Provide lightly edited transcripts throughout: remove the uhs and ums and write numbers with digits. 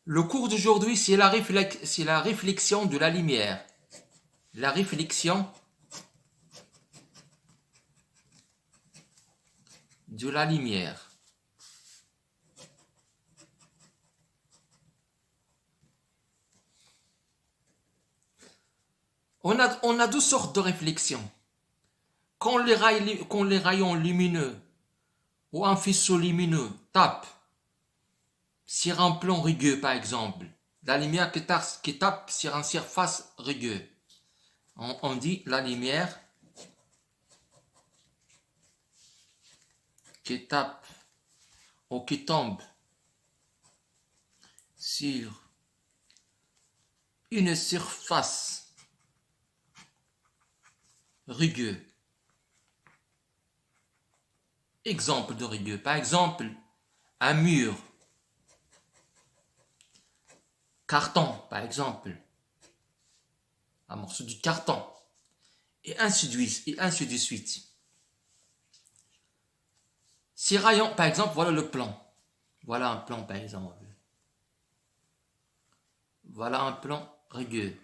Le cours d'aujourd'hui, c'est la réflexion de la lumière. La réflexion de la lumière. On a deux sortes de réflexions. Quand les rayons lumineux ou un faisceau lumineux tapent sur un plan rugueux, par exemple, la lumière qui tape sur une surface rugueuse, on dit la lumière qui tape ou qui tombe sur une surface rugueuse. Exemple de rugueux. Par exemple, un mur, carton, par exemple, un morceau de carton, et ainsi de suite. Ces rayons, par exemple, voilà le plan. Voilà un plan, par exemple. Voilà un plan rugueux.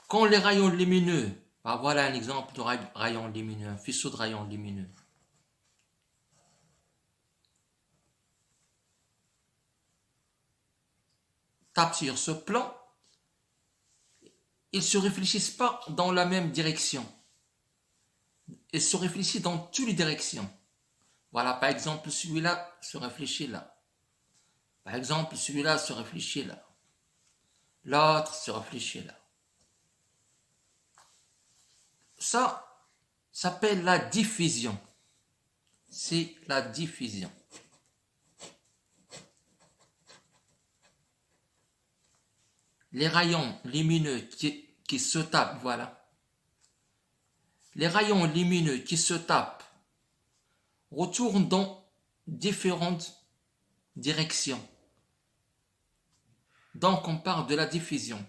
Quand les rayons lumineux, voilà un exemple de rayon lumineux, un faisceau de rayons lumineux. Tape sur ce plan, ils ne se réfléchissent pas dans la même direction. Ils se réfléchissent dans toutes les directions. Voilà, par exemple, celui-là se réfléchit là. Par exemple, celui-là se réfléchit là. L'autre se réfléchit là. Ça s'appelle la diffusion. C'est la diffusion. Les rayons lumineux qui se tapent, voilà. Les rayons lumineux qui se tapent retournent dans différentes directions. Donc on parle de la diffusion.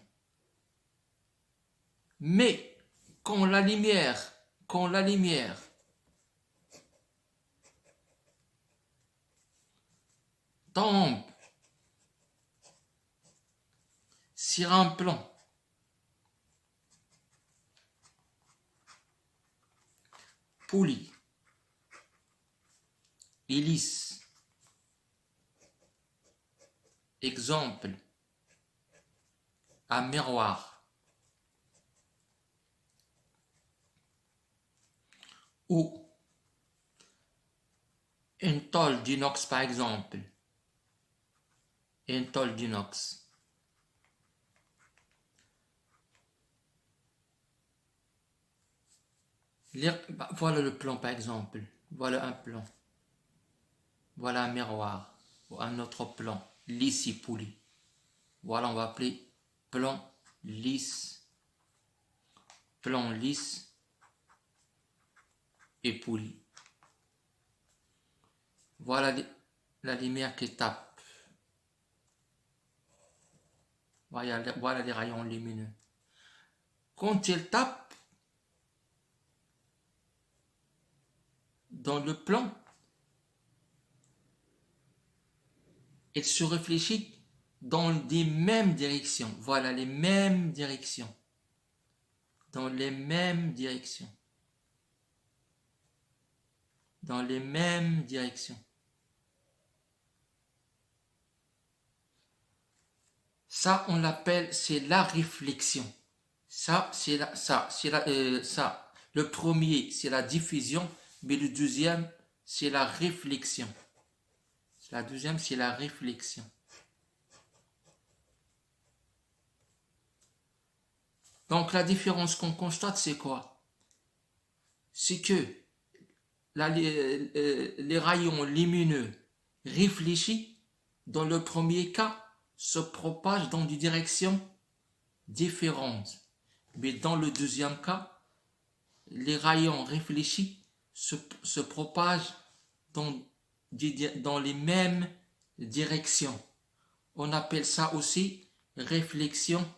Mais quand la lumière tombe sur un plan poli et lisse, exemple, un miroir ou une tôle d'inox par exemple, une tôle d'inox. Voilà le plan par exemple, voilà un plan, voilà un miroir ou un autre plan lisse et poli. Voilà, on va appeler plan lisse et poli. Voilà la lumière qui tape. Voilà les rayons lumineux. Quand ils tapent dans le plan, ils se réfléchissent dans les mêmes directions. Voilà les mêmes directions. Dans les mêmes directions. Dans les mêmes directions. Ça, on l'appelle, c'est la réflexion. Le premier, c'est la diffusion, mais le deuxième, c'est la réflexion. La deuxième, c'est la réflexion. Donc, la différence qu'on constate, c'est quoi? C'est que les rayons lumineux réfléchis, dans le premier cas, se propagent dans des directions différentes. Mais dans le deuxième cas, les rayons réfléchis se propagent dans les mêmes directions. On appelle ça aussi réflexion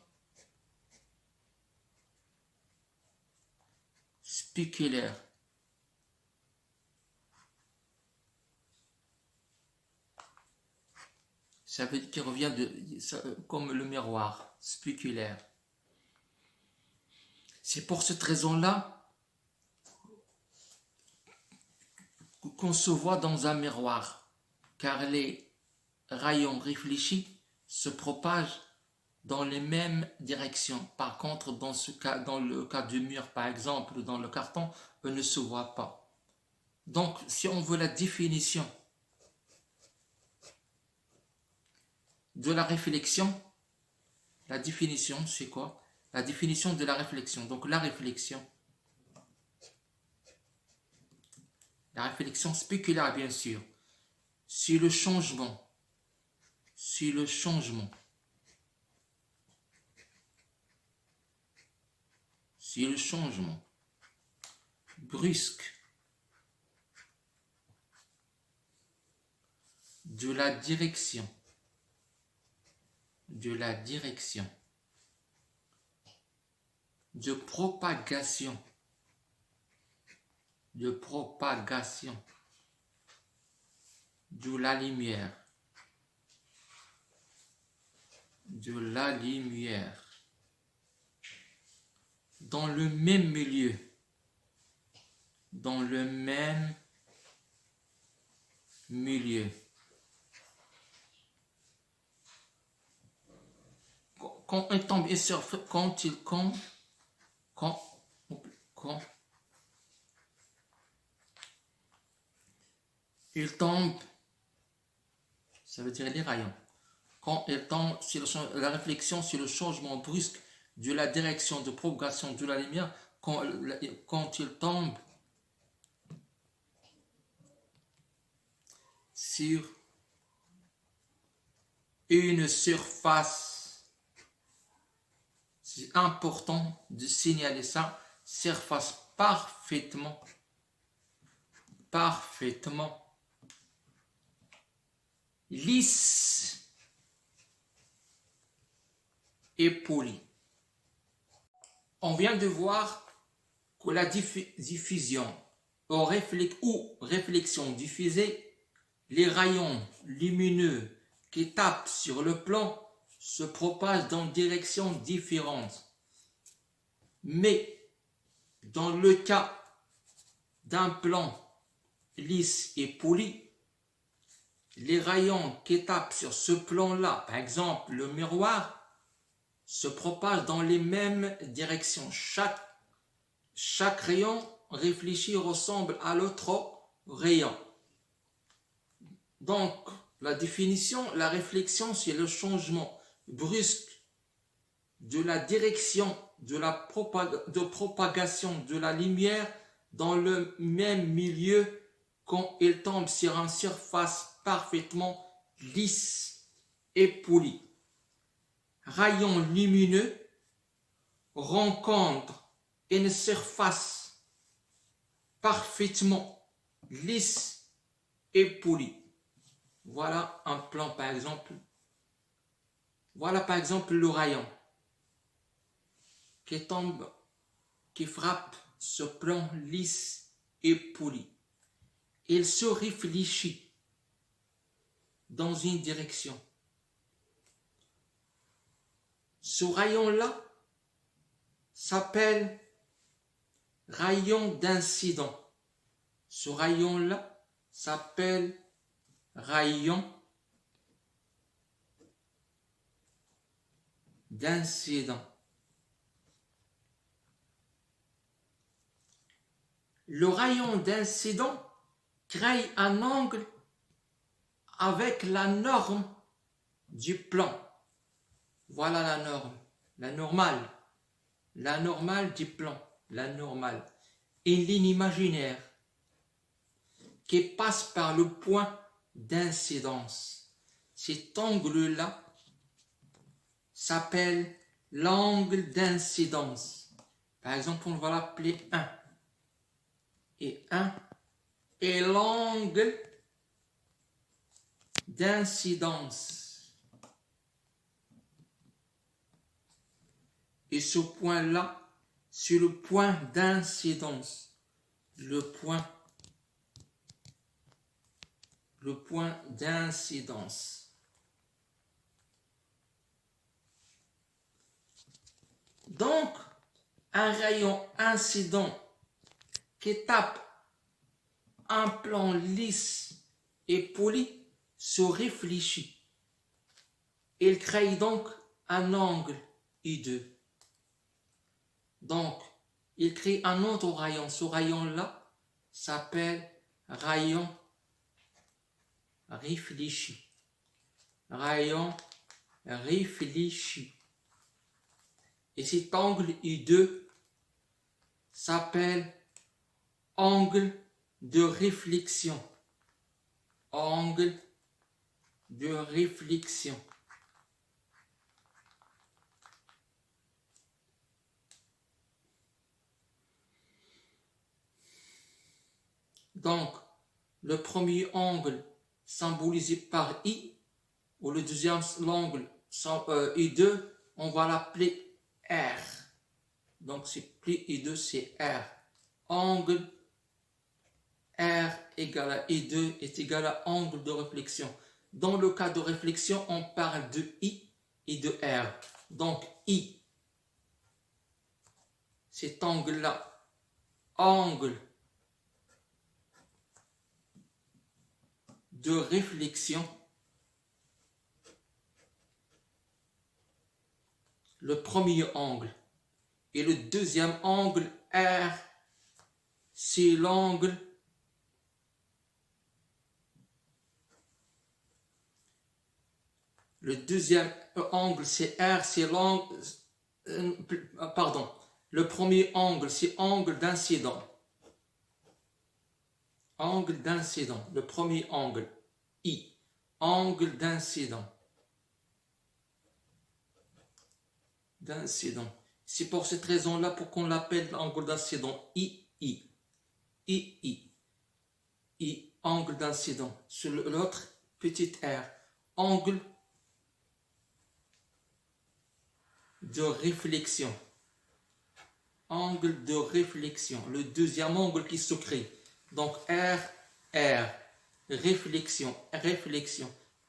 spéculaire. Ça veut dire qu'il revient comme le miroir spéculaire. C'est pour cette raison-là qu'on se voit dans un miroir, car les rayons réfléchis se propagent dans les mêmes directions. Par contre, dans le cas du mur, par exemple, dans le carton, eux ne se voient pas. Donc, si on veut la définition de la réflexion, la définition, c'est quoi? La définition de la réflexion. Donc, la réflexion spéculaire, bien sûr, c'est le changement brusque de la direction de propagation de la lumière dans le même milieu, quand il tombe quand il tombe, ça veut dire les rayons. Quand il tombe, la réflexion sur le changement brusque de la direction de propagation de la lumière, quand il tombe sur une surface. C'est important de signaler ça. Surface parfaitement lisse et polie. On vient de voir que la diffusion ou réflexion diffusée, les rayons lumineux qui tapent sur le plan se propagent dans directions différentes. Mais dans le cas d'un plan lisse et poli, les rayons qui tapent sur ce plan-là, par exemple le miroir, se propagent dans les mêmes directions. Chaque rayon réfléchi ressemble à l'autre rayon. Donc, la définition, la réflexion, c'est le changement brusque de la direction de propagation de la lumière dans le même milieu quand il tombe sur une surface parfaitement lisse et polie. Rayon lumineux rencontre une surface parfaitement lisse et polie. Voilà un plan par exemple. Voilà par exemple le rayon qui frappe ce plan lisse et poli. Il se réfléchit dans une direction. Ce rayon-là s'appelle rayon d'incident. Ce rayon-là s'appelle rayon d'incident. Le rayon d'incident crée un angle avec la norme du plan. Voilà la norme, la normale du plan, la normale. Une ligne imaginaire qui passe par le point d'incidence. Cet angle-là s'appelle l'angle d'incidence. Par exemple, on va l'appeler 1. Et 1 est l'angle d'incidence. Et ce point-là, c'est le point d'incidence. Le point d'incidence. Donc, un rayon incident qui tape un plan lisse et poli se réfléchit. Il crée donc un angle I2. Donc, il crée un autre rayon. Ce rayon-là s'appelle rayon réfléchi. Rayon réfléchi. Et cet angle I2 s'appelle angle de réflexion. Angle de réflexion. Donc, le premier angle symbolisé par I, ou le deuxième angle I2, on va l'appeler R. Donc, c'est plus I2, c'est R. Angle R égale à I2 est égal à angle de réflexion. Dans le cas de réflexion, on parle de I et de R. Donc, I, cet angle-là, angle de réflexion. Le premier angle. Et le deuxième angle, R, c'est l'angle le deuxième angle, c'est R, c'est l'angle pardon. Le premier angle, c'est angle d'incident. Angle d'incident. Le premier angle, I. Angle d'incident. D'incident. C'est pour cette raison-là pour qu'on l'appelle angle d'incident II. I, angle d'incident. Sur l'autre, petit r. Angle de réflexion. Angle de réflexion. Le deuxième angle qui se crée. Donc R, réflexion,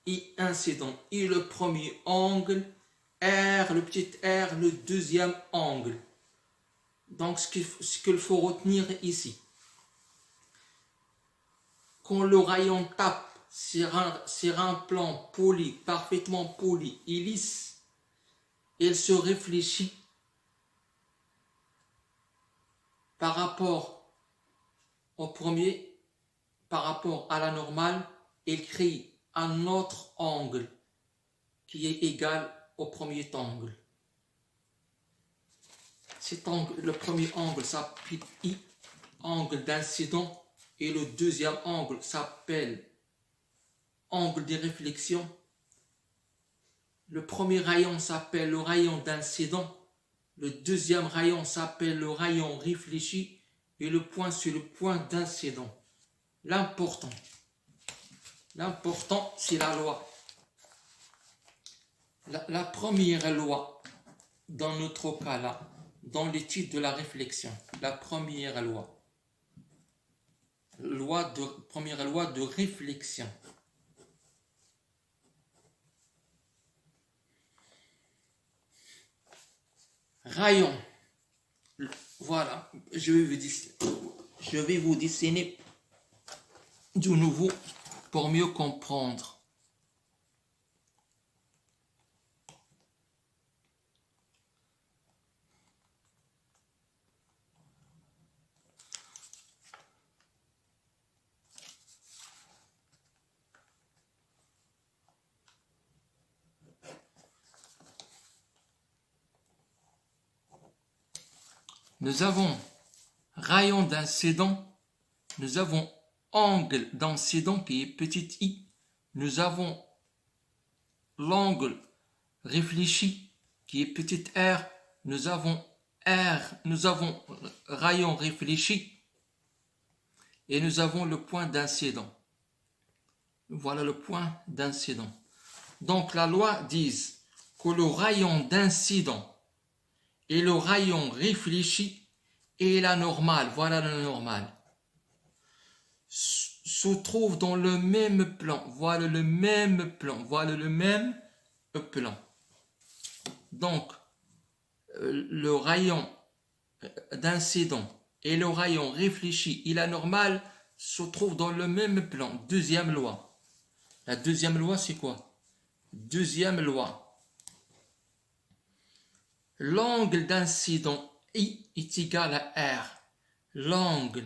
I, incident. I, le premier angle. R, le petit r, le deuxième angle. Donc ce qu'il faut retenir ici. Quand le rayon tape sur un plan poli, parfaitement poli et lisse, il se réfléchit par rapport au premier, par rapport à la normale, il crée un autre angle qui est égal au premier angle. Cet angle, le premier angle s'appelle I, angle d'incident, et le deuxième angle s'appelle angle de réflexion. Le premier rayon s'appelle le rayon d'incident, le deuxième rayon s'appelle le rayon réfléchi, et le point c'est le point d'incident. L'important, c'est la loi. La première loi, dans notre cas là, dans l'étude de la réflexion, la première loi, première loi de réflexion. Rayon. Voilà, je vais vous dessiner de nouveau pour mieux comprendre. Nous avons rayon d'incident, nous avons angle d'incident qui est petit i, nous avons l'angle réfléchi qui est petit r, nous avons rayon réfléchi et nous avons le point d'incident. Voilà le point d'incident. Donc la loi dit que le rayon d'incident et le rayon réfléchi et la normale, voilà la normale, se trouvent dans le même plan. Voilà le même plan. Donc, le rayon d'incident et le rayon réfléchi et la normale se trouvent dans le même plan. Deuxième loi. La deuxième loi, c'est quoi? Deuxième loi. L'angle d'incident I est égal à R. L'angle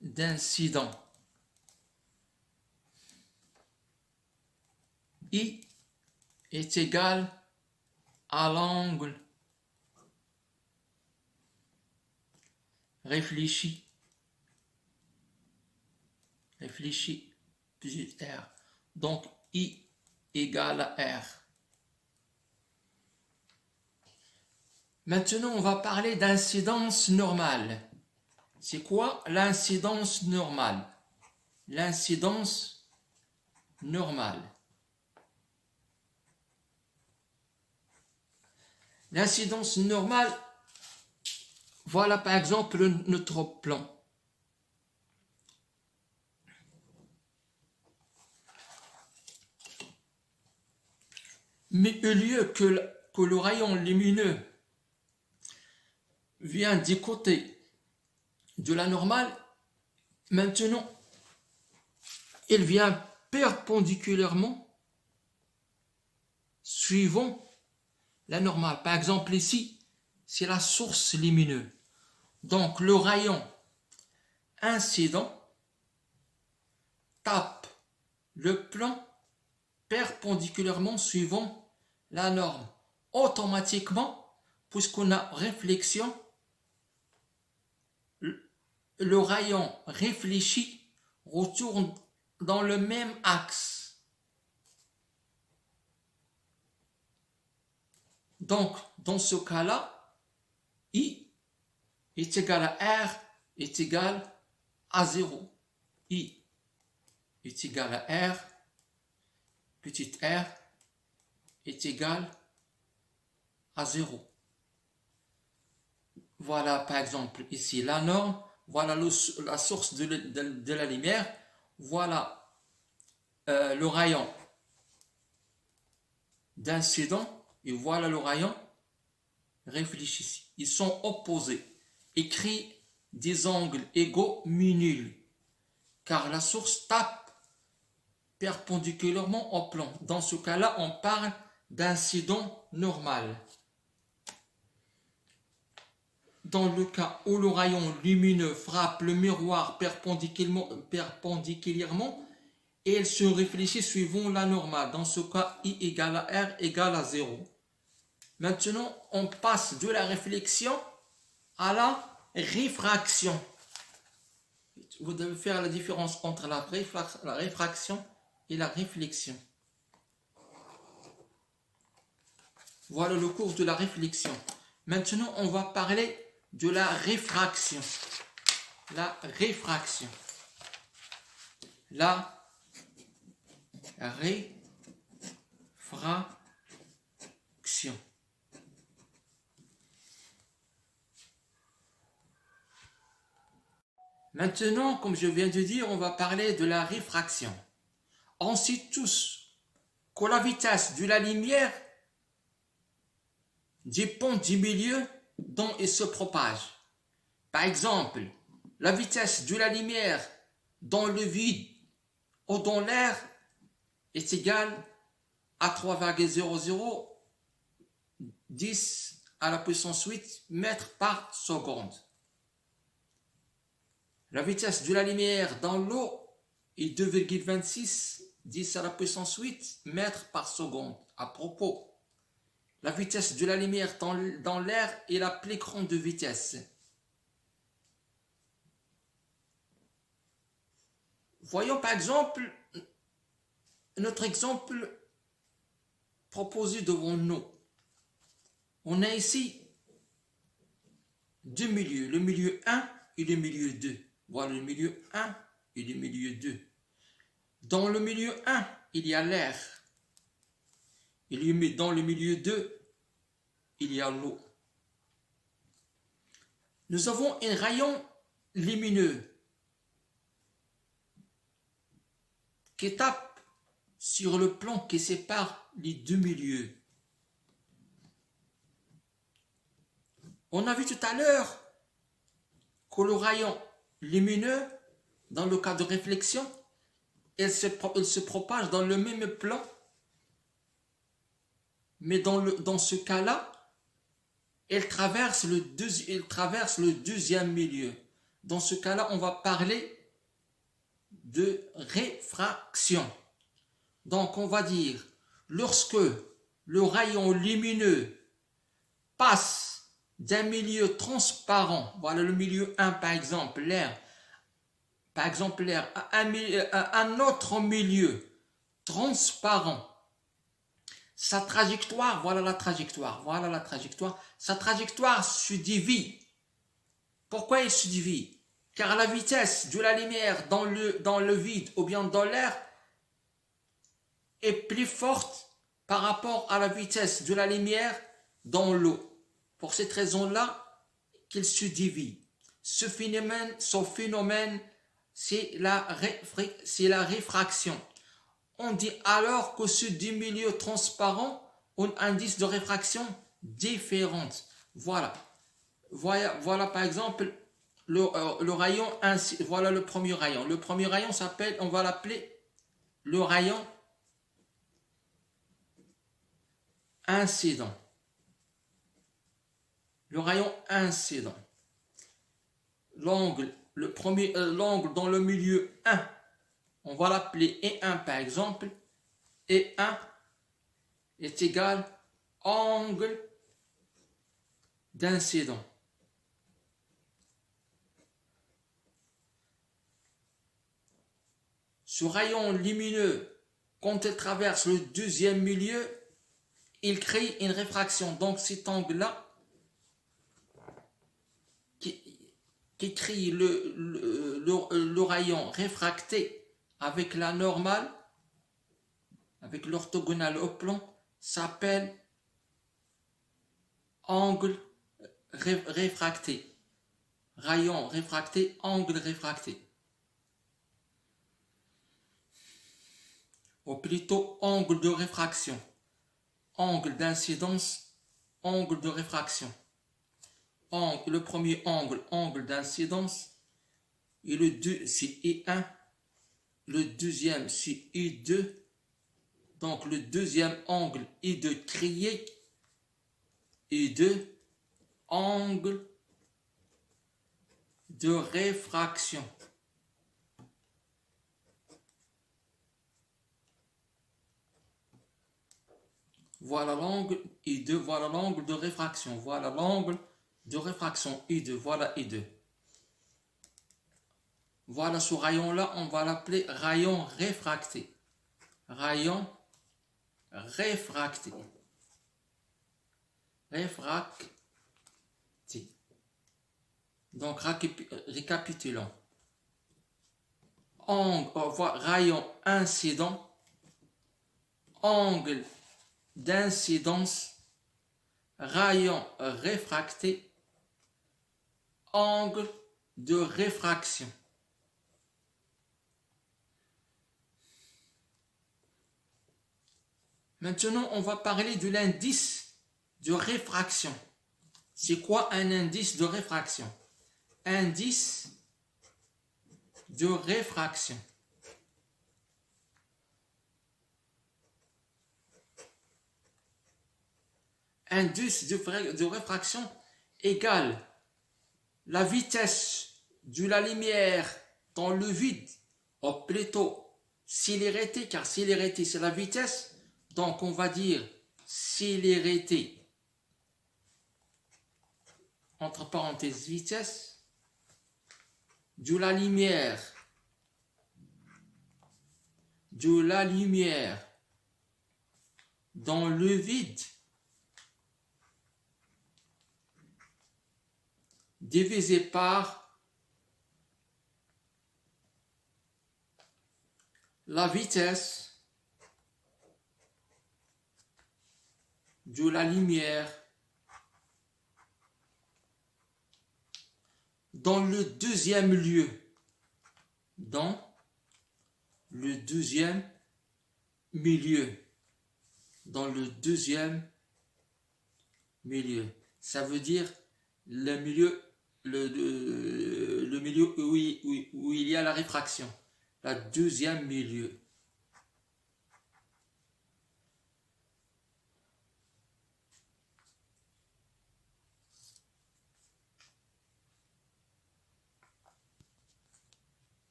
d'incident I est égal à l'angle réfléchi plus R. Donc I égale à R. Maintenant, on va parler d'incidence normale. C'est quoi l'incidence normale? L'incidence normale. L'incidence normale, voilà par exemple notre plan. Mais au lieu que le rayon lumineux vient du côté de la normale, maintenant, il vient perpendiculairement suivant la normale. Par exemple, ici, c'est la source lumineuse. Donc, le rayon incident tape le plan perpendiculairement suivant la norme. Automatiquement, puisqu'on a réflexion, le rayon réfléchi retourne dans le même axe. Donc, dans ce cas-là, I est égal à R est égal à 0. I est égal à R, petit r, est égal à 0. Voilà par exemple ici la norme, voilà la source de la lumière, voilà le rayon d'incident et voilà le rayon réfléchi. Ils sont opposés. Écrit des angles égaux mais nuls, car la source tape perpendiculairement au plan. Dans ce cas-là, on parle d'incident normal. Dans le cas où le rayon lumineux frappe le miroir perpendiculairement et il se réfléchit suivant la normale. Dans ce cas, I égale à R égale à 0. Maintenant, on passe de la réflexion à la réfraction. Vous devez faire la différence entre la réfraction et la réflexion. Voilà le cours de la réflexion. Maintenant, on va parler de la réfraction. La réfraction. La réfraction. Maintenant, comme je viens de dire, on va parler de la réfraction. On sait tous que la vitesse de la lumière dépend du milieu dont il se propage. Par exemple, la vitesse de la lumière dans le vide ou dans l'air est égale à 3,0010 à la puissance 8 mètres par seconde. La vitesse de la lumière dans l'eau est 2,26 10 à la puissance 8 mètres par seconde. À propos, la vitesse de la lumière dans l'air est la plus grande vitesse. Voyons par exemple notre exemple proposé devant nous. On a ici deux milieux, le milieu 1 et le milieu 2. Voilà le milieu 1 et le milieu 2. Dans le milieu 1, il y a l'air. Dans le milieu 2, il y a l'eau. Nous avons un rayon lumineux qui tape sur le plan qui sépare les deux milieux. On a vu tout à l'heure que le rayon lumineux, dans le cas de réflexion, il se propage dans le même plan, mais dans ce cas-là, il traverse le deuxième milieu. Dans ce cas-là, on va parler de réfraction. Donc, on va dire, lorsque le rayon lumineux passe d'un milieu transparent, voilà le milieu 1 par exemple, l'air, à un autre milieu transparent, sa trajectoire, voilà la trajectoire, sa trajectoire se divise. Pourquoi elle se divise? Car la vitesse de la lumière dans le vide ou bien dans l'air est plus forte par rapport à la vitesse de la lumière dans l'eau. Pour cette raison-là, qu'il se divise. Ce phénomène, c'est la réfraction. On dit alors que ce deux milieux transparents ont un indice de réfraction différent. Voilà par exemple le rayon, voilà le premier rayon. Le premier rayon on va l'appeler le rayon incident. Le rayon incident. L'angle dans le milieu 1, on va l'appeler E1 par exemple. E1 est égal angle d'incident. Ce rayon lumineux, quand il traverse le deuxième milieu, il crée une réfraction. Donc cet angle-là, qui crée le rayon réfracté avec la normale, avec l'orthogonale au plan, s'appelle angle réfracté. Rayon réfracté, angle réfracté. Ou plutôt angle de réfraction. Angle d'incidence, angle de réfraction. Le premier angle d'incidence, et le 2 c'est I1, le deuxième c'est I2, donc le deuxième angle I2 créé, I2, angle de réfraction. Voilà l'angle I2, voilà l'angle de réfraction, voilà l'angle de réfraction I2, voilà I2. Voilà ce rayon-là, on va l'appeler rayon réfracté. Rayon réfracté. Réfracté. Donc, récapitulons. Rayon incident, angle d'incidence, rayon réfracté, angle de réfraction. Maintenant, on va parler de l'indice de réfraction. C'est quoi un indice de réfraction? Indice de réfraction. Indice de réfraction égale la vitesse de la lumière dans le vide, ou plutôt célérité, car célérité c'est la vitesse, donc on va dire célérité, entre parenthèses vitesse, de la lumière dans le vide, divisé par la vitesse de la lumière dans le deuxième lieu. Dans le deuxième milieu. Dans le deuxième milieu. Ça veut dire le milieu, le milieu où il y a la réfraction. La deuxième milieu.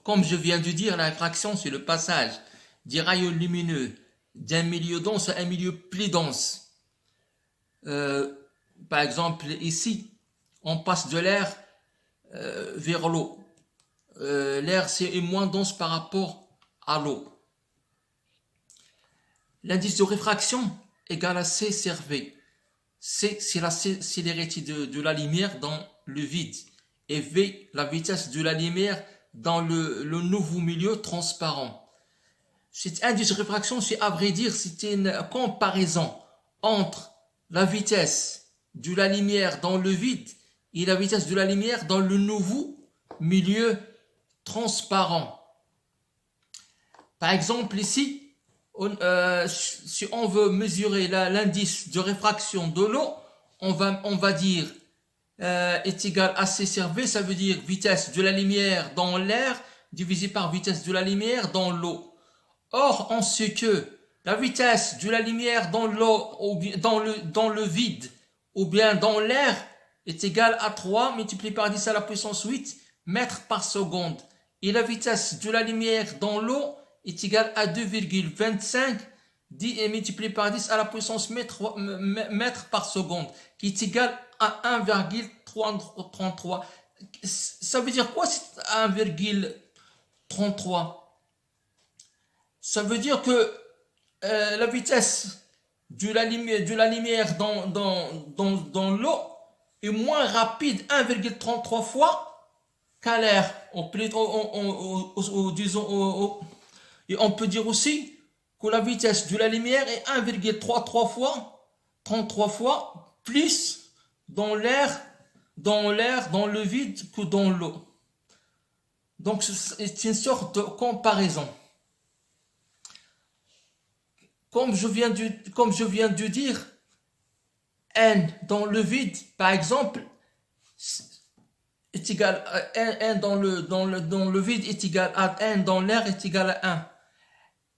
Comme je viens de dire, la réfraction, c'est le passage des rayons lumineux d'un milieu dense à un milieu plus dense. Par exemple, ici, on passe de l'air vers l'eau. L'air est moins dense par rapport à l'eau. L'indice de réfraction égale à C sur V. C, c'est la célérité de la lumière dans le vide. Et V, la vitesse de la lumière dans le nouveau milieu transparent. Cet indice de réfraction, c'est à vrai dire, c'est une comparaison entre la vitesse de la lumière dans le vide et la vitesse de la lumière dans le nouveau milieu transparent. Par exemple, ici, si on veut mesurer l'indice de réfraction de l'eau, on va dire est égal à C sur V, ça veut dire vitesse de la lumière dans l'air divisé par vitesse de la lumière dans l'eau. Or, on sait que la vitesse de la lumière dans l'eau, dans le vide, ou bien dans l'air, est égale à 3 multiplié par 10 à la puissance 8 mètres par seconde. Et la vitesse de la lumière dans l'eau est égale à 2,25 multiplié par 10 à la puissance mètre par seconde, qui est égal à 1,33. Ça veut dire quoi, c'est 1,33? Ça veut dire que la vitesse de la lumière dans l'eau est moins rapide 1,33 fois qu'à l'air. Et on peut dire aussi que la vitesse de la lumière est 33 fois plus dans l'air, dans le vide que dans l'eau. Donc c'est une sorte de comparaison. Comme je viens de dire, n dans le vide, par exemple, est égal à n dans le vide est égal à n dans l'air est égal à 1.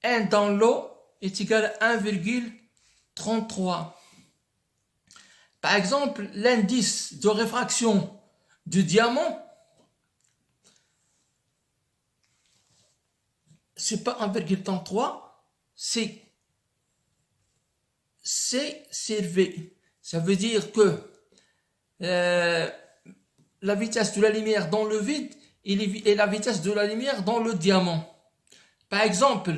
N dans l'eau est égal à 1,33. Par exemple, l'indice de réfraction du diamant, c'est pas 1,33, c'est C sur V. Ça veut dire que la vitesse de la lumière dans le vide et la vitesse de la lumière dans le diamant. Par exemple,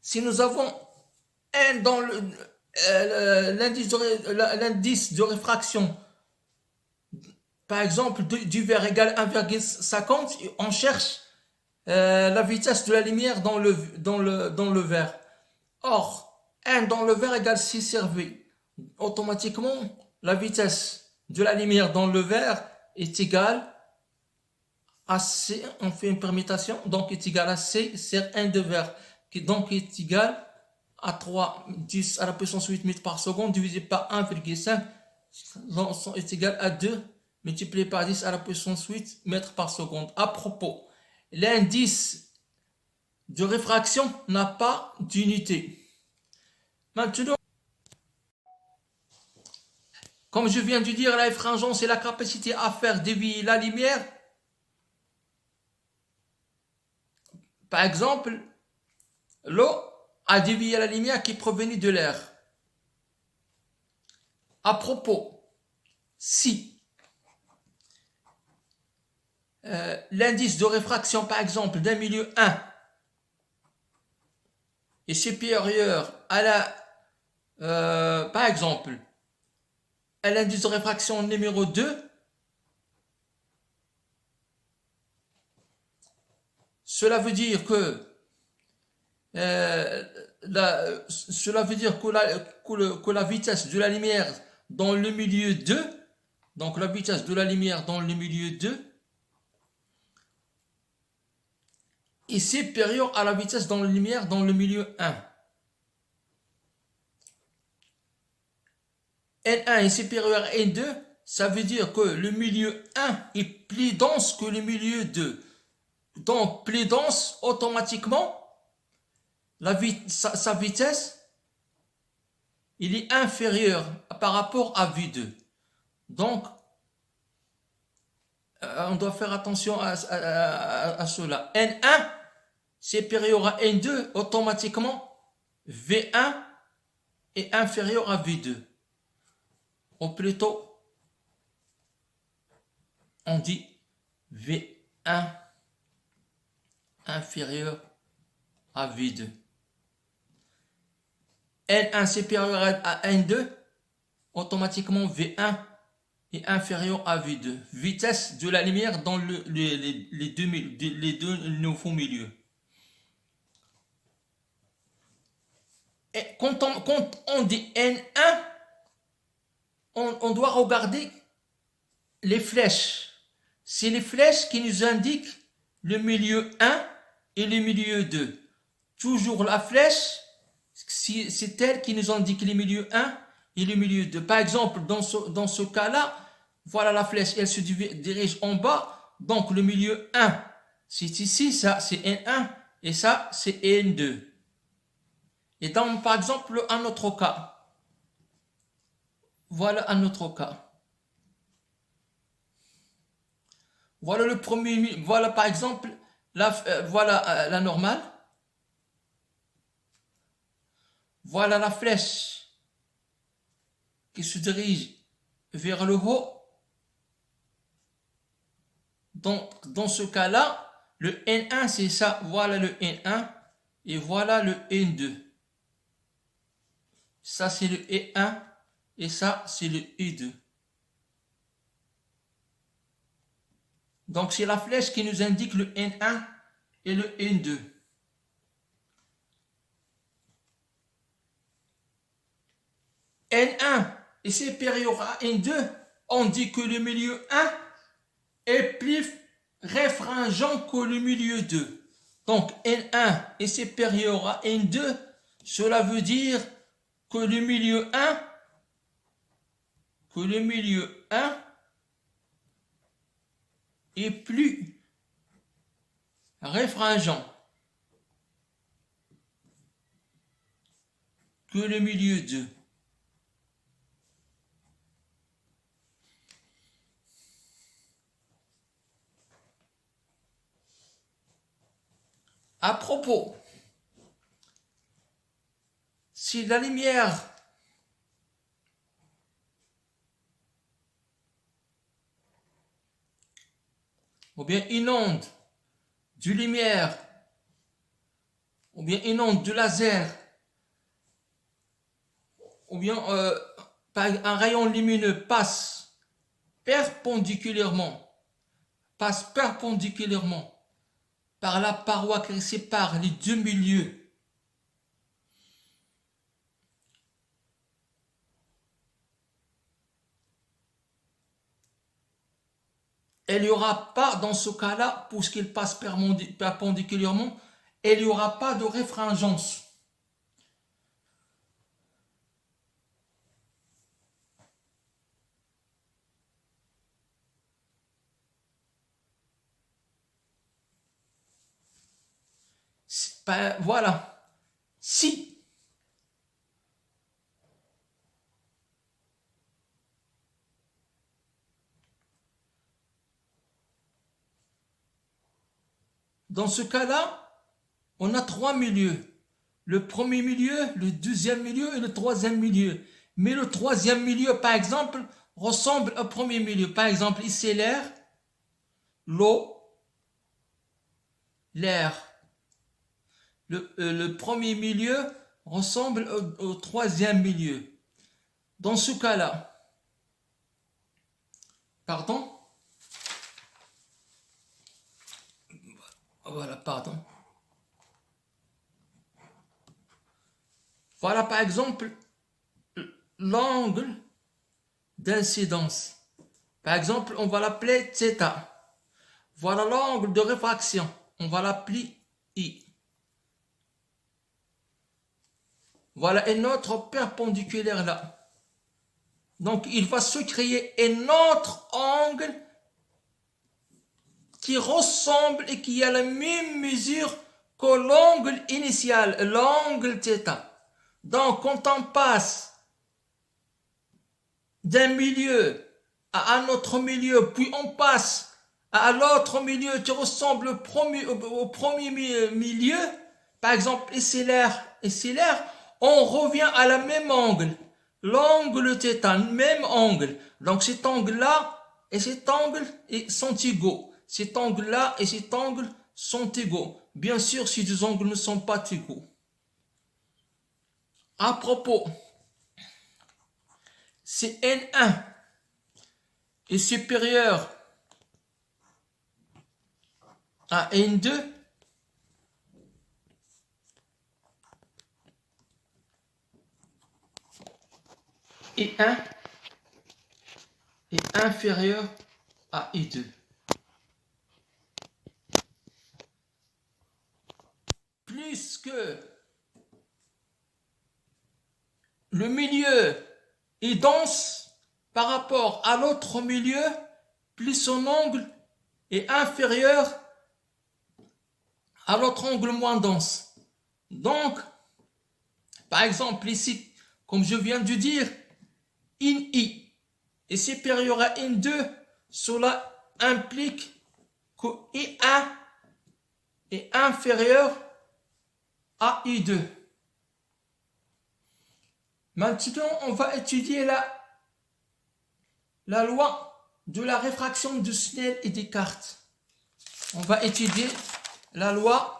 si nous avons n dans l'indice de réfraction, par exemple, du verre égale 1,50, on cherche la vitesse de la lumière dans le verre. Or, n dans le verre égale 6 sur V. Automatiquement, la vitesse de la lumière dans le verre est égale à C, on fait une permutation, donc est égal à C sur n de verre, qui donc est égal à 3, 10 à la puissance 8 mètres par seconde, divisé par 1,5, est égal à 2, multiplié par 10 à la puissance 8 mètres par seconde. À propos, l'indice de réfraction n'a pas d'unité. Maintenant, comme je viens de dire, la effringence, c'est la capacité à faire dévier la lumière. Par exemple, l'eau a dévié la lumière qui provenait de l'air. À propos, si l'indice de réfraction, par exemple, d'un milieu 1 est supérieur à par exemple, à l'indice de réfraction numéro 2, cela veut dire que la vitesse de la lumière dans le milieu 2, donc la vitesse de la lumière dans le milieu 2 est supérieure à la vitesse de la lumière dans le milieu 1. N1 est supérieur à N2, ça veut dire que le milieu 1 est plus dense que le milieu 2. Donc, plus dense, automatiquement, sa vitesse, il est inférieur par rapport à V2. Donc, on doit faire attention à cela. N1 supérieur à N2, automatiquement, V1 est inférieur à V2. Ou plutôt, on dit V1 inférieur à V2. N1 supérieur à N2, automatiquement V1 est inférieur à V2. Vitesse de la lumière dans les deux nouveaux milieux. Et quand on dit N1, on doit regarder les flèches. C'est les flèches qui nous indiquent le milieu 1 et le milieu 2. Toujours la flèche, c'est elle qui nous indique le milieu 1 et le milieu 2. Par exemple, dans ce cas-là, voilà la flèche, elle se dirige en bas. Donc le milieu 1, c'est ici, ça c'est N1 et ça c'est N2. Et dans, par exemple, un autre cas. Voilà un autre cas. Voilà le premier, voilà par exemple, voilà la normale. Voilà la flèche qui se dirige vers le haut. Donc, dans ce cas-là, le N1 c'est ça. Voilà le N1 et voilà le N2. Ça c'est le E1 et ça c'est le E2. Donc c'est la flèche qui nous indique le N1 et le N2. N1 est supérieur à N2, on dit que le milieu 1 est plus réfringent que le milieu 2. Donc N1 est supérieur à N2, cela veut dire que le milieu 1 est plus réfringent que le milieu 2. À propos, si la lumière ou bien une onde de lumière ou bien une onde de laser ou bien un rayon lumineux passe perpendiculairement par la paroi qui sépare les deux milieux, il n'y aura pas, dans ce cas-là, puisqu'il passe perpendiculairement, il n'y aura pas de réfringence. Voilà. Si dans ce cas-là, on a trois milieux. Le premier milieu, le deuxième milieu et le troisième milieu. Mais le troisième milieu, par exemple, ressemble au premier milieu. Par exemple, ici l'air, l'eau, l'air. Le premier milieu ressemble au troisième milieu. Dans ce cas-là, pardon, voilà, pardon. Voilà par exemple l'angle d'incidence. Par exemple, on va l'appeler θ. Voilà l'angle de réfraction. On va l'appeler I. Voilà une autre perpendiculaire là. Donc, il va se créer un autre angle qui ressemble et qui a la même mesure que l'angle initial, l'angle θ. Donc, quand on passe d'un milieu à un autre milieu, puis on passe à l'autre milieu qui ressemble au premier milieu, par exemple, ici l'air, on revient à la même angle. L'angle θ, même angle. Donc cet angle-là et cet angle sont égaux. Cet angle-là et cet angle sont égaux. Bien sûr, si deux angles ne sont pas égaux. À propos, si N1 est supérieur à N2, et 1 est inférieur à I2. Plus que le milieu est dense par rapport à l'autre milieu, plus son angle est inférieur à l'autre angle moins dense. Donc, par exemple ici, comme je viens de dire, IN-I est supérieur à N2, cela implique que I1 est inférieur à I2. Maintenant, on va étudier la loi de la réfraction de Snell et Descartes. On va étudier la loi